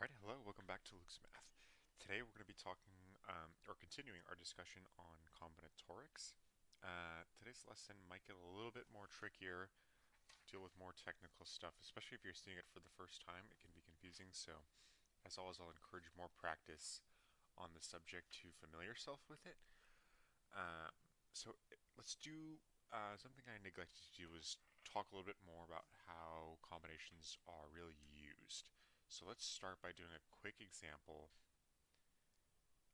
Alright, hello, welcome back to Luke's Math. Today we're going to be talking, or continuing our discussion on combinatorics. Today's lesson might get a little bit more trickier, deal with more technical stuff, especially if you're seeing it for the first time. It can be confusing, so as always, I'll encourage more practice on the subject to familiar yourself with it. So let's do something I neglected to do is talk a little bit more about how combinations are really used. So let's start by doing a quick example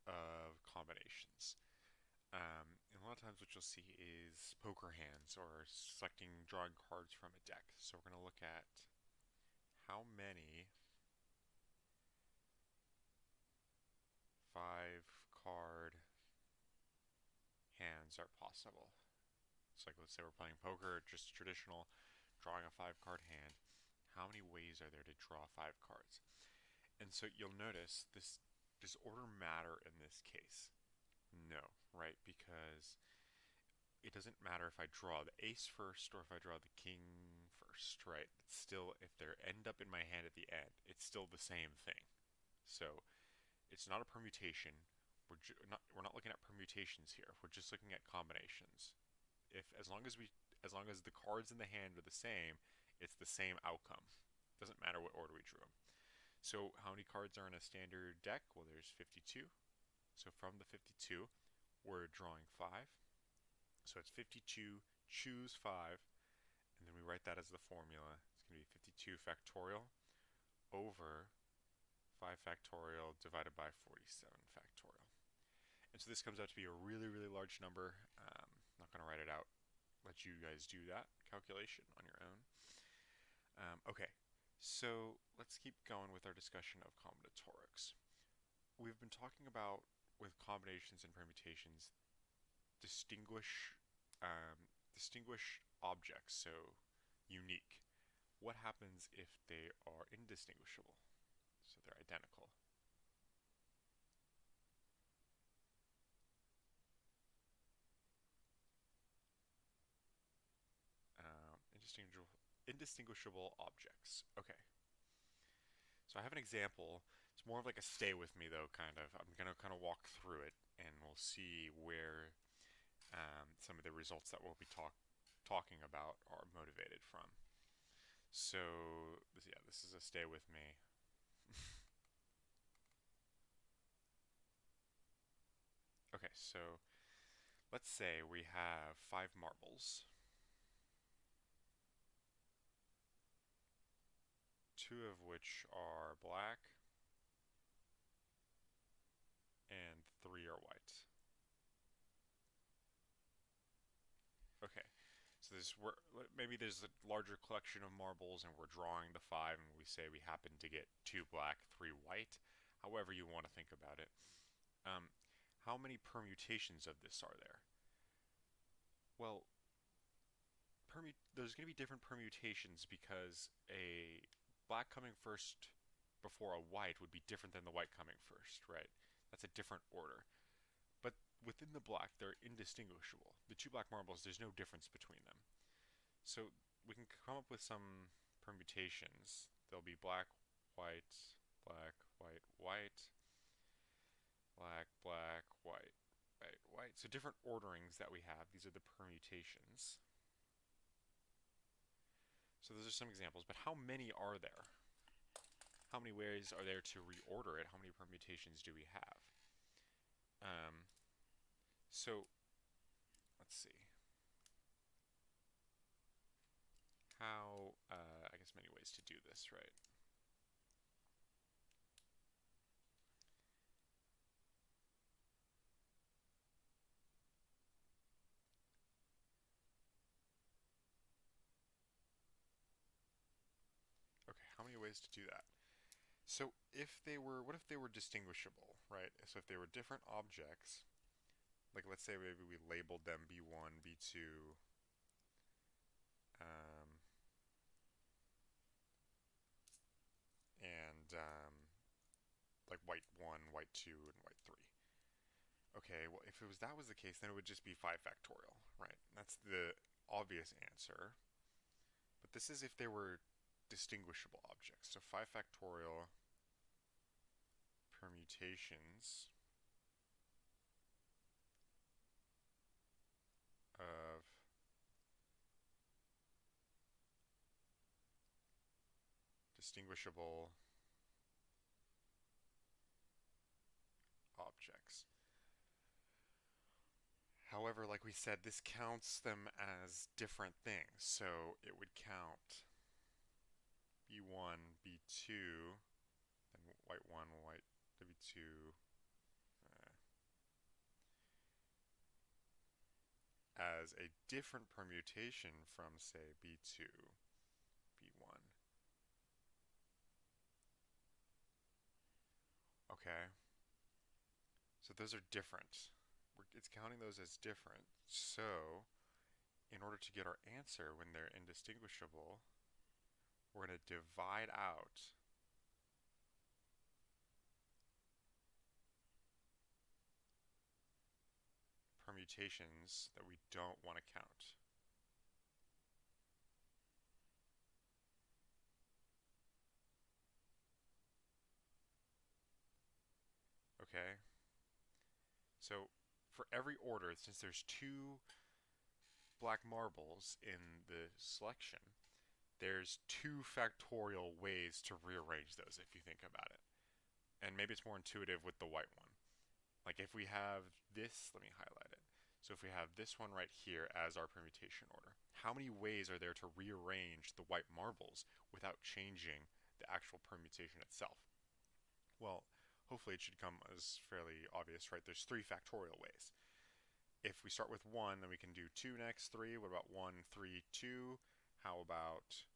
of combinations. And a lot of times what you'll see is poker hands or drawing cards from a deck. So we're going to look at how many 5-card hands are possible. So like let's say we're playing poker, just traditional, drawing a 5-card hand. How many ways are there to draw 5 cards? And so you'll notice this, does order matter in this case? No, right? Because it doesn't matter if I draw the ace first or if I draw the king first, right? It's still, if they end up in my hand at the end, it's still the same thing. So it's not a permutation. We're not looking at permutations here. We're just looking at combinations. If as long as the cards in the hand are the same, it's the same outcome. Doesn't matter what order we drew them. So how many cards are in a standard deck? Well, there's 52. So from the 52, we're drawing 5. So it's 52, choose 5, and then we write that as the formula. It's going to be 52 factorial over 5 factorial divided by 47 factorial. And so this comes out to be a really, really large number. I'm not going to write it out. Let you guys do that calculation on your own. Okay, so let's keep going with our discussion of combinatorics. We've been talking about, with combinations and permutations, distinguish distinguish objects, so unique. What happens if they are indistinguishable? So they're identical. Indistinguishable objects. Okay. So I have an example. It's more of like a stay with me though, kind of. I'm gonna kind of walk through it, and we'll see where some of the results that we'll be talking about are motivated from. So yeah, this is a stay with me. Okay, so let's say we have 5 marbles, 2 of which are black and 3 are white. Okay, so maybe there's a larger collection of marbles and we're drawing the 5 and we say we happen to get 2 black, 3 white, however you want to think about it. Um, how many permutations of this are there? Well, there's going to be different permutations because a black coming first before a white would be different than the white coming first, right? That's a different order. But within the black, they're indistinguishable. The 2 black marbles, there's no difference between them. So we can come up with some permutations. There'll be black, white, black, white, white, black, black, white, white, white. So different orderings that we have. These are the permutations. So those are some examples, but how many are there? How many ways are there to reorder it? How many permutations do we have? Um, so let's see. I guess many ways to do this, right? Okay, how many ways to do that? So what if they were distinguishable, right? So if they were different objects, like let's say maybe we labeled them B1, B2, um, and like white 1, white 2, and white 3. Okay, well if that was the case, then it would just be 5 factorial, right? That's the obvious answer. But this is if they were distinguishable objects. So 5 factorial permutations of distinguishable objects. However, like we said, this counts them as different things. So it would count B1, B2, then white 1, white W2, as a different permutation from, say, B2, B1. Okay, so those are different. It's counting those as different. So in order to get our answer when they're indistinguishable, we're going to divide out permutations that we don't want to count. Okay? So for every order, since there's two black marbles in the selection, there's 2 factorial ways to rearrange those if you think about it. And maybe it's more intuitive with the white one. Like if we have this, let me highlight it. So if we have this one right here as our permutation order, how many ways are there to rearrange the white marbles without changing the actual permutation itself? Well, hopefully it should come as fairly obvious, right? There's 3 factorial ways. If we start with 1, then we can do 2 next, 3. What about 1, 3, 2? How about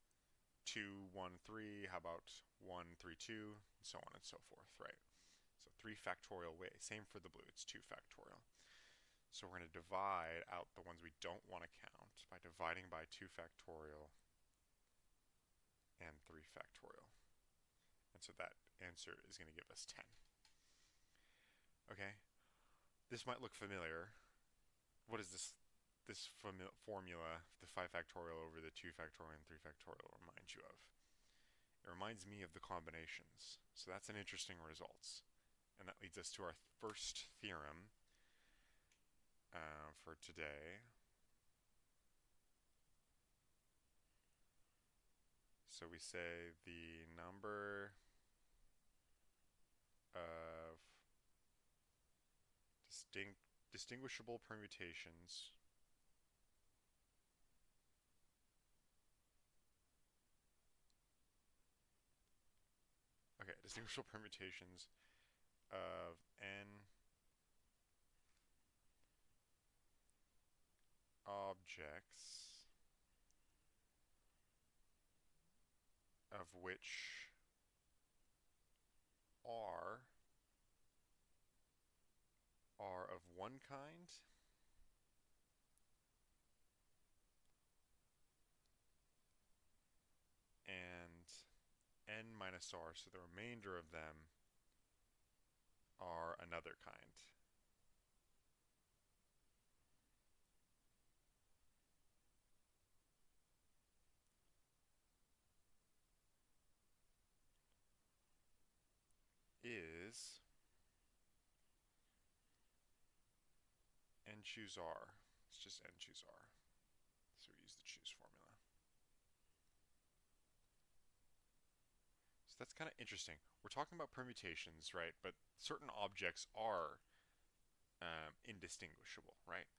2, 1, 3? How about 1, 3, 2? And so on and so forth, right? So 3 factorial ways. Same for the blue, it's 2 factorial. So we're going to divide out the ones we don't want to count by dividing by 2 factorial and 3 factorial. And so that answer is going to give us 10. Okay, this might look familiar. What is this formula, the 5 factorial over the 2 factorial and 3 factorial, remind you of? It reminds me of the combinations. So that's an interesting result. And that leads us to our first theorem for today. So we say the number of distinguishable permutations distinguishable permutations of n objects of which R are of one kind and n minus R, so the remainder of them are another kind. Is n choose R. It's just n choose R. So we use the choose formula. So that's kind of interesting. We're talking about permutations, right? But certain objects are indistinguishable, right?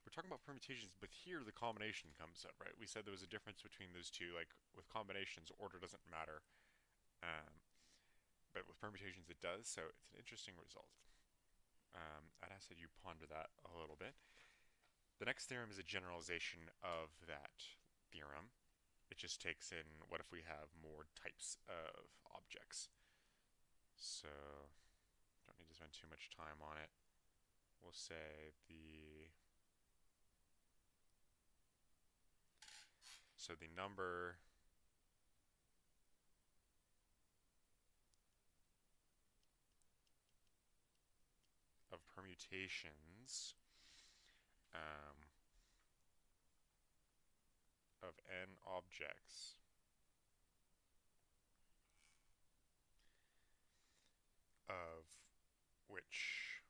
We're talking about permutations, but here the combination comes up, right? We said there was a difference between those two. Like with combinations, order doesn't matter. But with permutations it does, so it's an interesting result. I'd ask that you ponder that a little bit. The next theorem is a generalization of that theorem. It just takes in what if we have more types of objects. So don't need to spend too much time on it. We'll say the number of permutations of n objects of which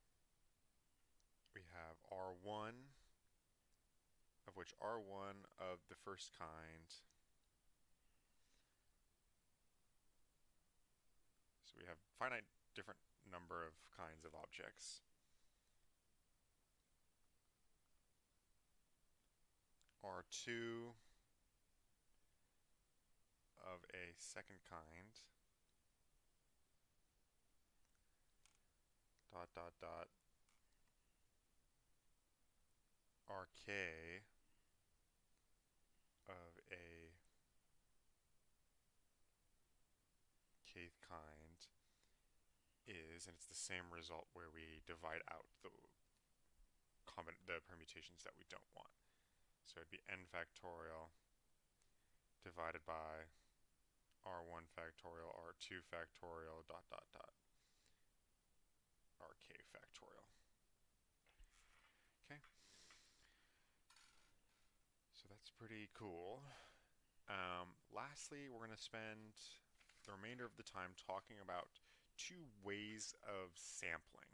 we have R1, of which R1 of the first kind. So we have finite different number of kinds of objects. R2 of a second kind, dot dot dot, RK of a kth kind is, and it's the same result where we divide out the permutations that we don't want. So it'd be n factorial divided by r1 factorial, r2 factorial, dot dot dot, rk factorial. Okay. So that's pretty cool. Lastly, we're going to spend the remainder of the time talking about two ways of sampling.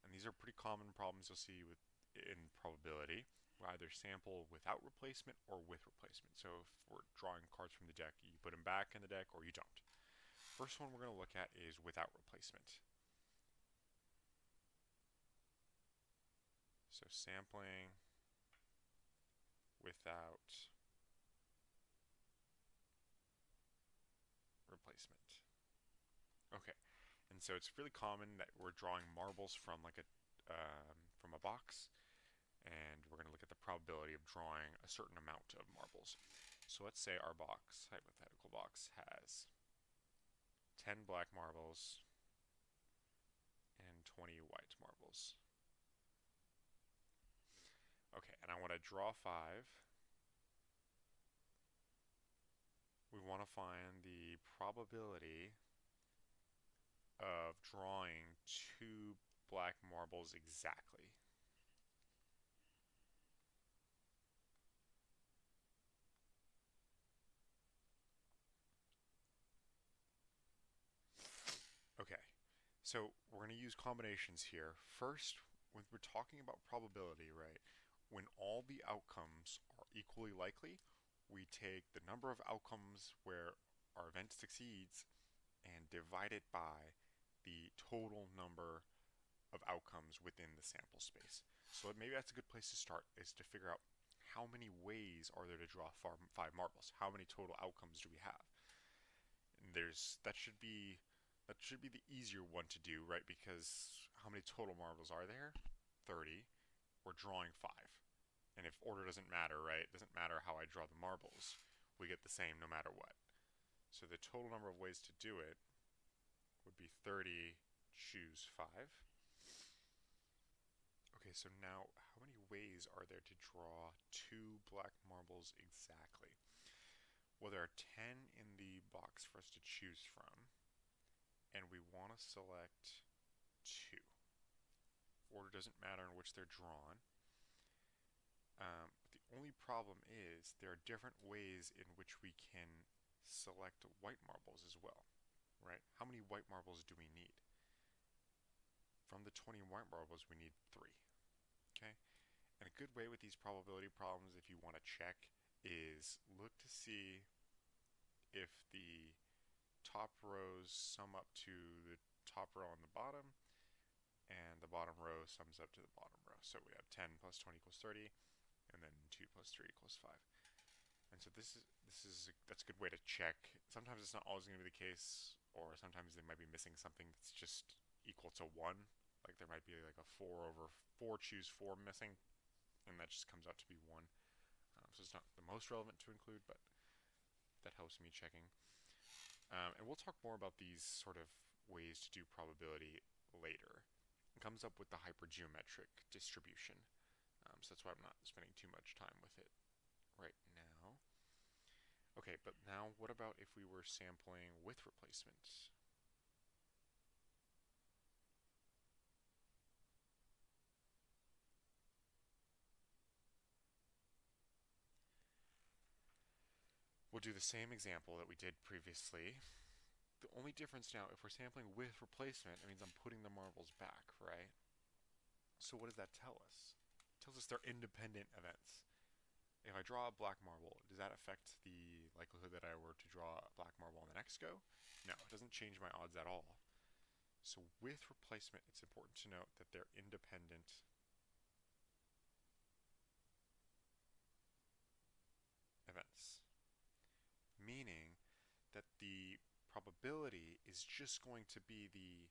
And these are pretty common problems you'll see in probability. We either sample without replacement or with replacement. So if we're drawing cards from the deck, you put them back in the deck or you don't. First one we're going to look at is without replacement. So sampling without replacement. Okay, and so it's really common that we're drawing marbles from from a box, and we're going to look at the probability of drawing a certain amount of marbles. So let's say our box, hypothetical box, has 10 black marbles and 20 white marbles. Okay, and I want to draw 5. We want to find the probability of drawing 2 black marbles exactly. Okay, so we're going to use combinations here. First, when we're talking about probability, right, when all the outcomes are equally likely, we take the number of outcomes where our event succeeds and divide it by the total number of outcomes within the sample space. So maybe that's a good place to start, is to figure out how many ways are there to draw 5 marbles? How many total outcomes do we have? And that should be the easier one to do, right? Because how many total marbles are there? 30. We're drawing 5. And if order doesn't matter, right? It doesn't matter how I draw the marbles. We get the same no matter what. So the total number of ways to do it would be 30, choose 5. Okay, so now how many ways are there to draw 2 black marbles exactly? Well, there are 10 in the box for us to choose from, and we want to select 2. Order doesn't matter in which they're drawn. The only problem is there are different ways in which we can select white marbles as well, right? How many white marbles do we need? From the 20 white marbles, we need 3, okay? And a good way with these probability problems, if you want to check, is look to see if the top rows sum up to the top row on the bottom, and the bottom row sums up to the bottom row. So we have 10 plus 20 equals 30, and then 2 plus 3 equals 5. And so that's a good way to check. Sometimes it's not always going to be the case, or sometimes they might be missing something that's just equal to 1. Like there might be like a 4 over 4, choose 4 missing, and that just comes out to be 1. So it's not the most relevant to include, but that helps me checking. And we'll talk more about these sort of ways to do probability later. It comes up with the hypergeometric distribution. So that's why I'm not spending too much time with it right now. Okay, but now what about if we were sampling with replacements? We'll do the same example that we did previously. The only difference now, if we're sampling with replacement, it means I'm putting the marbles back, right? So what does that tell us? It tells us they're independent events. If I draw a black marble, does that affect the likelihood that I were to draw a black marble on the next go? No, it doesn't change my odds at all. So with replacement, it's important to note that they're independent events, meaning that the probability is just going to be the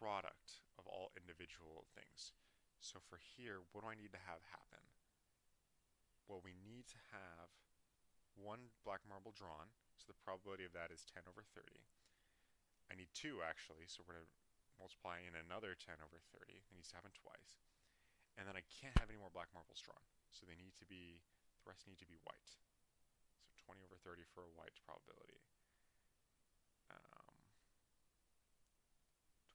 product of all individual things. So for here, what do I need to have happen? Well, we need to have one black marble drawn, so the probability of that is 10 over 30. I need two, actually, so we're going to multiply in another 10 over 30. It needs to happen twice. And then I can't have any more black marbles drawn, so the rest need to be white. So 20 over 30 for a white probability.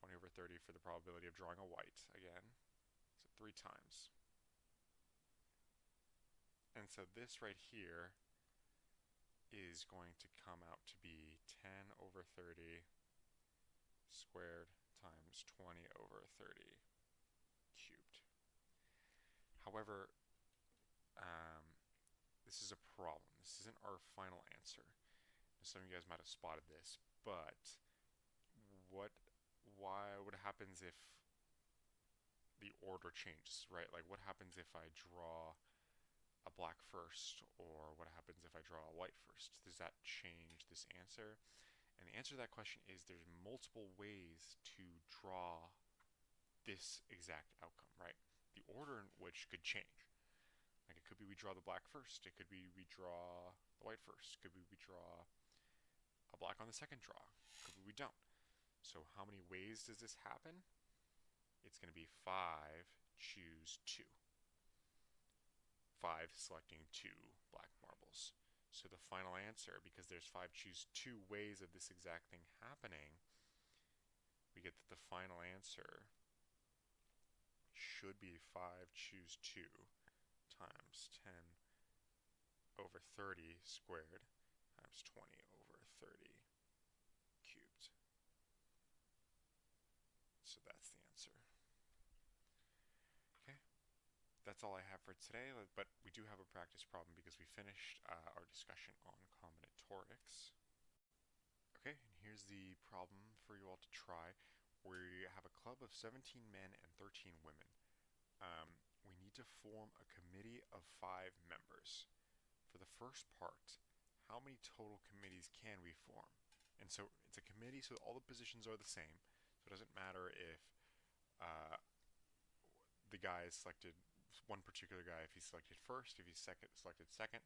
20 over 30 for the probability of drawing a white again. So 3 times. And so this right here is going to come out to be 10 over 30 squared times 20 over 30 cubed. However, this is a problem. This isn't our final answer. Some of you guys might have spotted this, but what happens if the order changes, right? Like what happens if I draw a black first, or what happens if I draw a white first? Does that change this answer? And the answer to that question is there's multiple ways to draw this exact outcome, right? The order in which could change. Like it could be we draw the black first, it could be we draw the white first, it could be we draw a black on the second draw, it could be we don't. So how many ways does this happen? It's going to be 5, choose 2. 5 selecting 2 black marbles. So the final answer, because there's 5 choose 2 ways of this exact thing happening, we get that the final answer should be 5 choose 2 times 10 over 30 squared times 20 over 30 cubed. So that's the answer. Okay, that's all I have for today, but we do have a practice problem because we finished our discussion on combinatorics. Okay, and here's the problem for you all to try. We have a club of 17 men and 13 women. We need to form a committee of 5 members. For the first part, how many total committees can we form? And so it's a committee, so all the positions are the same. So it doesn't matter if the guy is selected, one particular guy, if he's selected first, if he's selected second,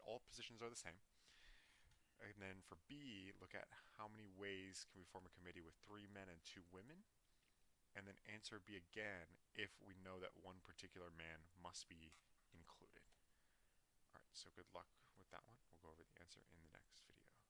all positions are the same. And then for B, look at how many ways can we form a committee with 3 men and 2 women. And then answer B again if we know that one particular man must be included. Alright, so good luck with that one. We'll go over the answer in the next video.